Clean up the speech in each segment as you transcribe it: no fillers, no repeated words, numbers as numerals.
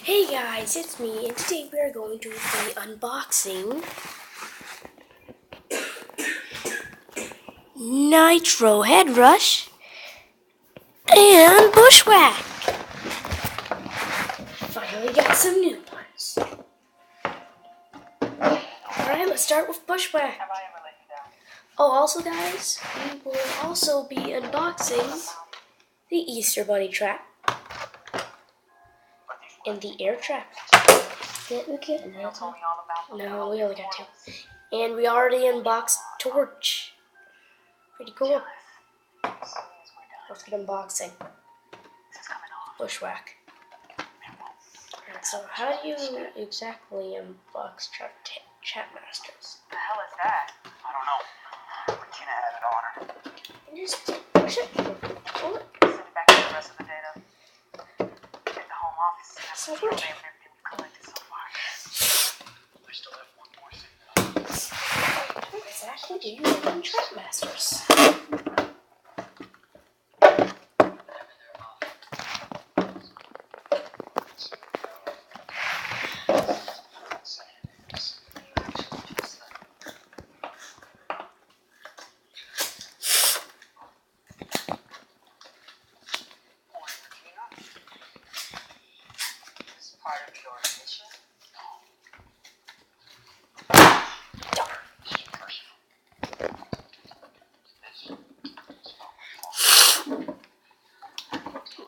Hey guys, it's me, and today we are going to be unboxing Nitro Headrush and Bushwhack. Finally got some new ones. Alright, let's start with Bushwhack. Oh, also guys, we will also be unboxing the Easter Bunny trap and the air trap. No, we only got two. And we already unboxed Torch. Pretty cool. Let's get unboxing. Bushwhack. Alright, so how do you exactly unbox Chat Masters? The hell is that? I don't know. Regina had it on her. And just push it. Pull it. Send it back to the rest of the data. At the home office. That's So the good. name of everything we've collected so far. I still have one more thing. What exactly do you do in Chat Masters? Part of your mission?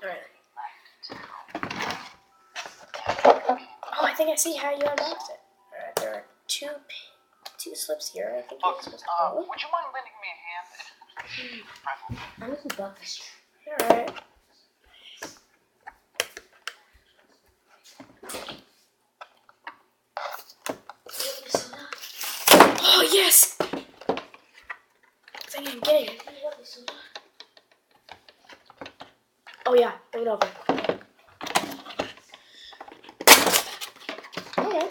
Alright. Oh, I think I see how you unbox it. Alright, there are two slips here. I think you're supposed to pull it. Would you mind lending me a hand? I'm just unboxing. Alright. Oh, yes! I think I'm getting it. Oh, yeah. Bring it over. Okay.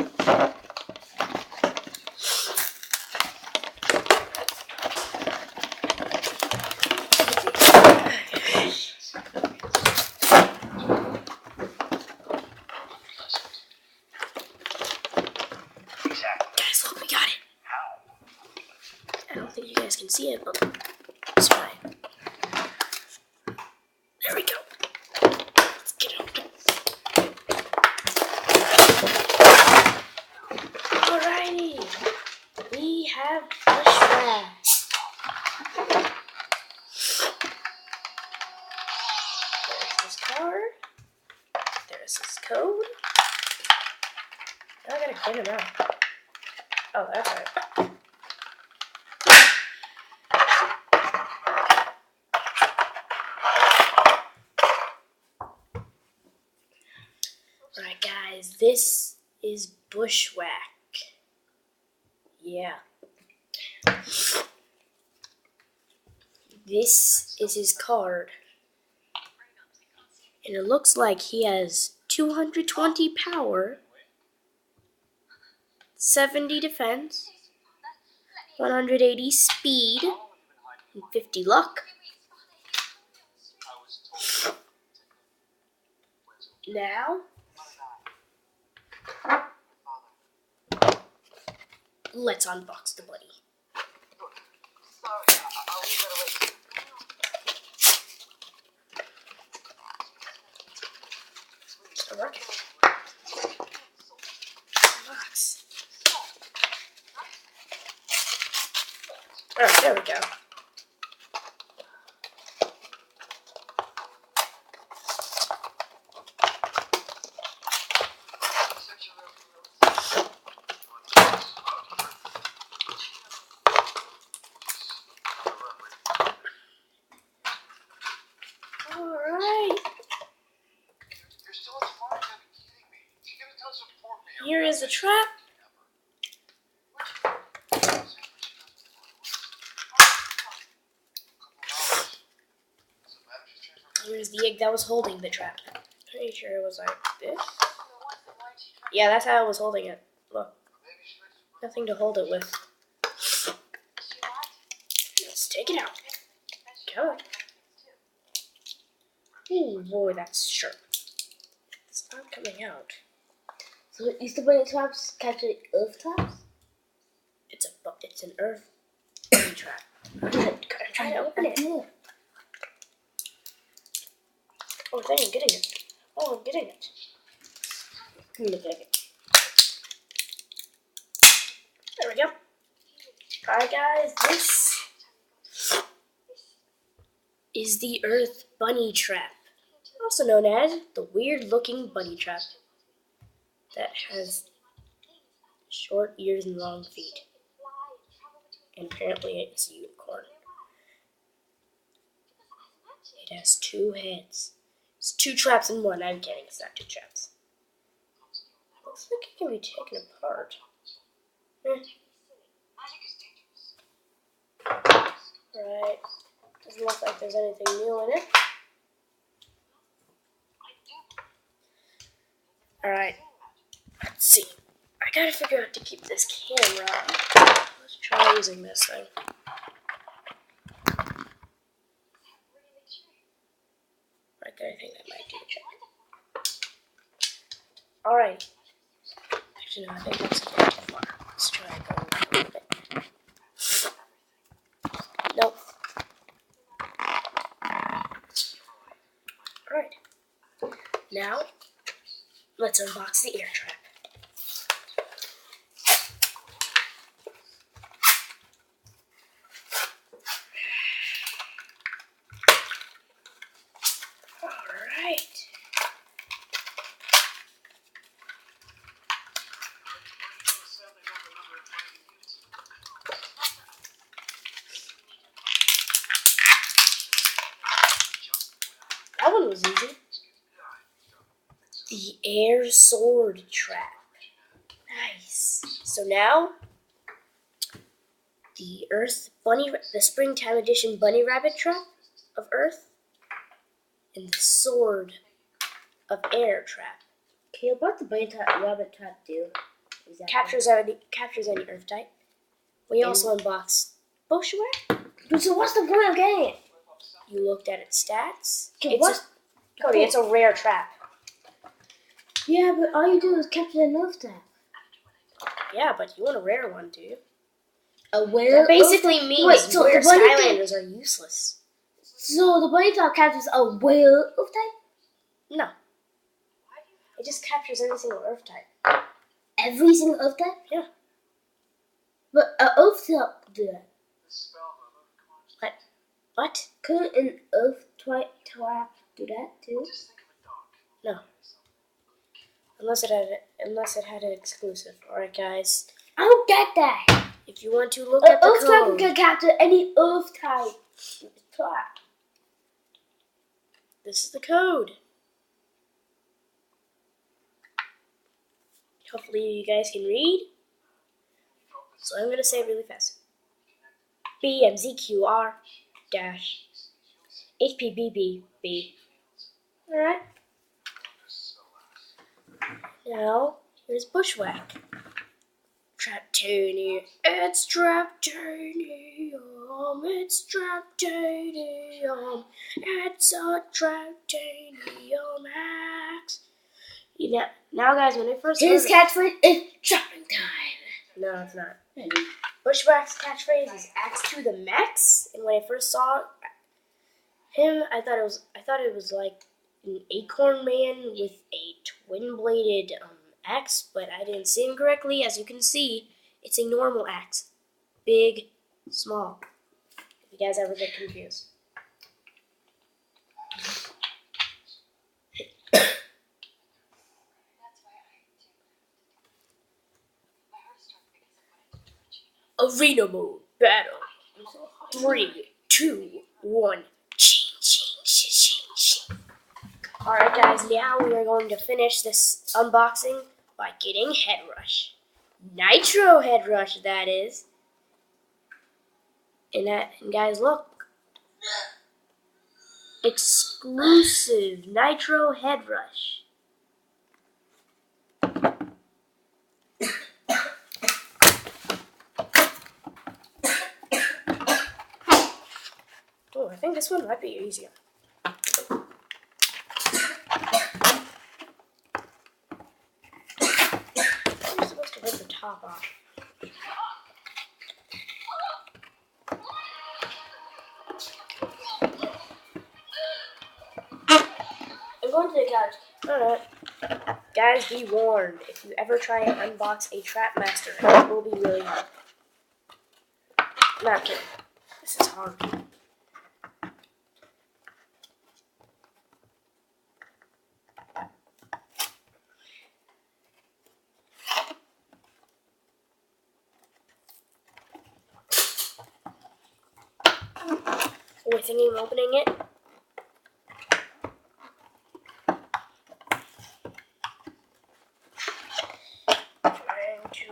Guys, look, we got it. I don't think you guys can see it, but it's fine. There we go. Let's get it open. Alrighty. We have Bushwhack. There's his card. There's his code. Now I gotta clean him out. Oh, that's right. Alright guys, this is Bushwhack. Yeah. This is his card. And it looks like he has 220 power, 70 defense, 180 speed, and 50 luck. Now, let's unbox the buddy. Sorry, I'll leave it away. Alright. Box. Alright, there we go. Alright. You're still as far as I've been kidding me. You're gonna tell support me. Here is the trap. Here's the egg that was holding the trap. Pretty sure it was like this. Yeah, that's how I was holding it. Look. Nothing to hold it with. Let's take it out. Go. Ooh, boy, that's sharp. It's not coming out. So is the bunny traps capturing earth traps? It's an earth bunny trap. I'm trying to open it. Oh, dang, I'm getting it. Oh, I'm getting it. Look at it. There we go. Alright, guys, this is the earth bunny trap, also known as the weird-looking bunny trap that has short ears and long feet. And apparently it's a unicorn. It has 2 heads. It's 2 traps in one. I'm kidding, it's not 2 traps. Looks like it can be taken apart. Right. Doesn't look like there's anything new in it. Alright. Let's see. I gotta figure out how to keep this camera. Let's try using this thing. Okay, I think that might do the trick. Alright. Actually, no, I think that's a bit too far. Let's try going a little bit. Nope. Alright. Now, let's unbox the air trap. Alright. That one was easy. The air sword trap. Nice. So now, the the springtime edition bunny rabbit trap of Earth, and the sword of air trap. Okay, what the bunny rabbit trap do? Exactly. Captures any Earth type. We also unboxed bushwhack. So what's the point of getting it? You looked at its stats. Okay, Cody, it's a rare trap. Yeah, but all you do is capture an earth trap. Yeah, but you want a rare one, do you? A rare? That basically means rare Skylanders are useless. So the bunny trap captures a rare earth type? No. It just captures every single Earth type. Every single earth type? Yeah. But an earth trap do that. What? Could an earth trap do that too? No. Unless it had an exclusive. Alright, guys. I don't get that. If you want to look at the earth trap code, can capture any earth type trap. this is the code. Hopefully you guys can read. So I'm going to say it really fast. BMZQR dash HPBBB. Alright. Now, here's bushwhack. Traptanium. It's Traptanium. It's Traptanium. It's a Traptanium axe. Now, guys, when I first His catchphrase is shopping time. No, it's not. Bushwhack's catchphrase is axe to the max. And when I first saw him, I thought it was like an acorn man with a twin-bladed axe, but I didn't see him correctly. As you can see, it's a normal axe. Big, small. If you guys ever get confused. Arena mode battle. 3, 2, 1. Alright, guys, now we are going to finish this unboxing by getting headrush. Nitro headrush, that is. And guys, look. Exclusive Nitro headrush. Oh, I think this one might be easier. top off. I'm going to the couch. Alright. Guys, be warned. If you ever try and unbox a Trap Master, it will be really hard. Not kidding. This is hard. We're thinking of opening it. Trying to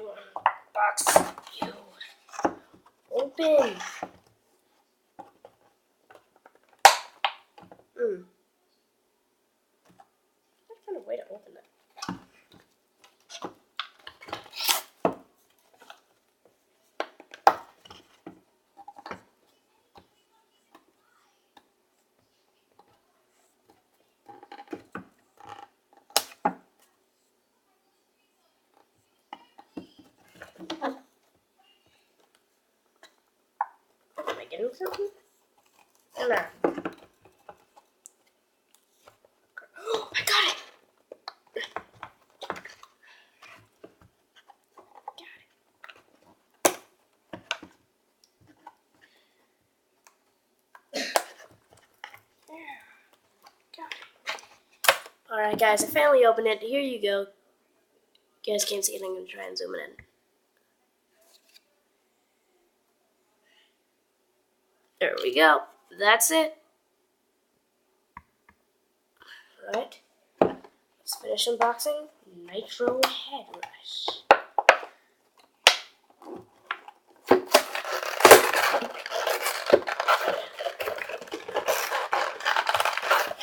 unbox you. Open. What kind of way to open that? Am I getting something? No. Oh, I got it! Alright guys, I finally opened it. Here you go. You guys can't see it, I'm going to try and zoom it in. There we go. That's it. Alright. Let's finish unboxing Nitro Headrush.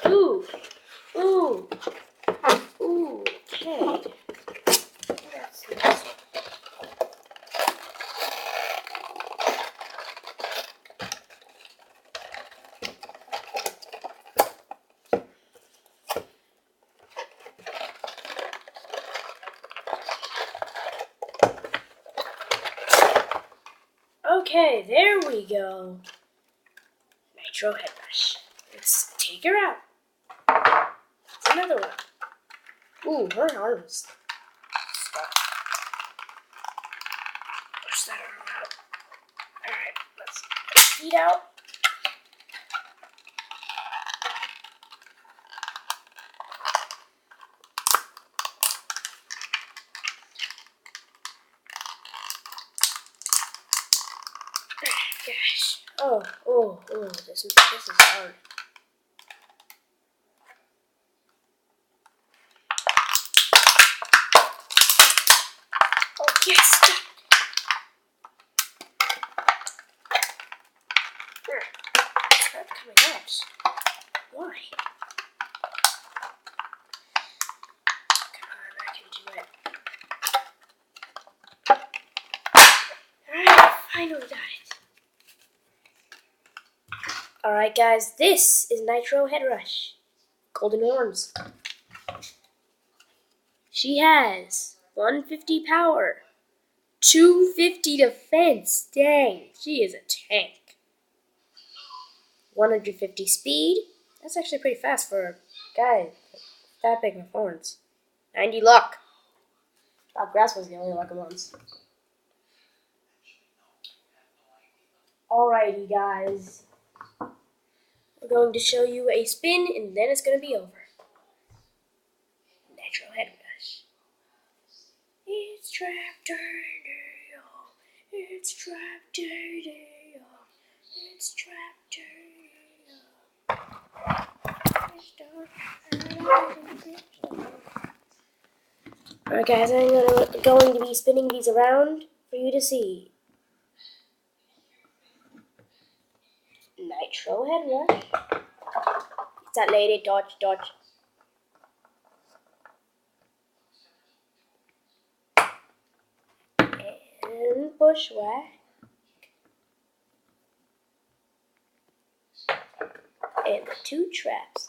Ooh. Ooh. Ooh. Okay. That's nice. Okay, there we go. Nitro Headrush. Let's take her out. That's another one. Ooh, her arms. Push that arm out. Alright, let's get her feet out. Gosh. Oh, this is hard. Oh, yes! It's not coming out. Why? Come on, I can do it. Alright, I finally got it. Alright guys, this is Nitro Headrush. Golden horns. She has 150 power, 250 defense. Dang, she is a tank. 150 speed. That's actually pretty fast for a guy that big with horns. 90 luck. Bob Grass was the only lucky ones. Alrighty guys. We're going to show you a spin and then it's going to be over. Nitro Headrush. It's trap dirty, y'all. It's trap dirty, y'all. It's trap dirty, y'all. Alright guys, I'm going to be spinning these around for you to see. Nitro Headrush. It's that lady, dodge. And bushwhack. And the two traps.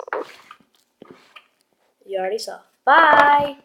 You already saw. Bye!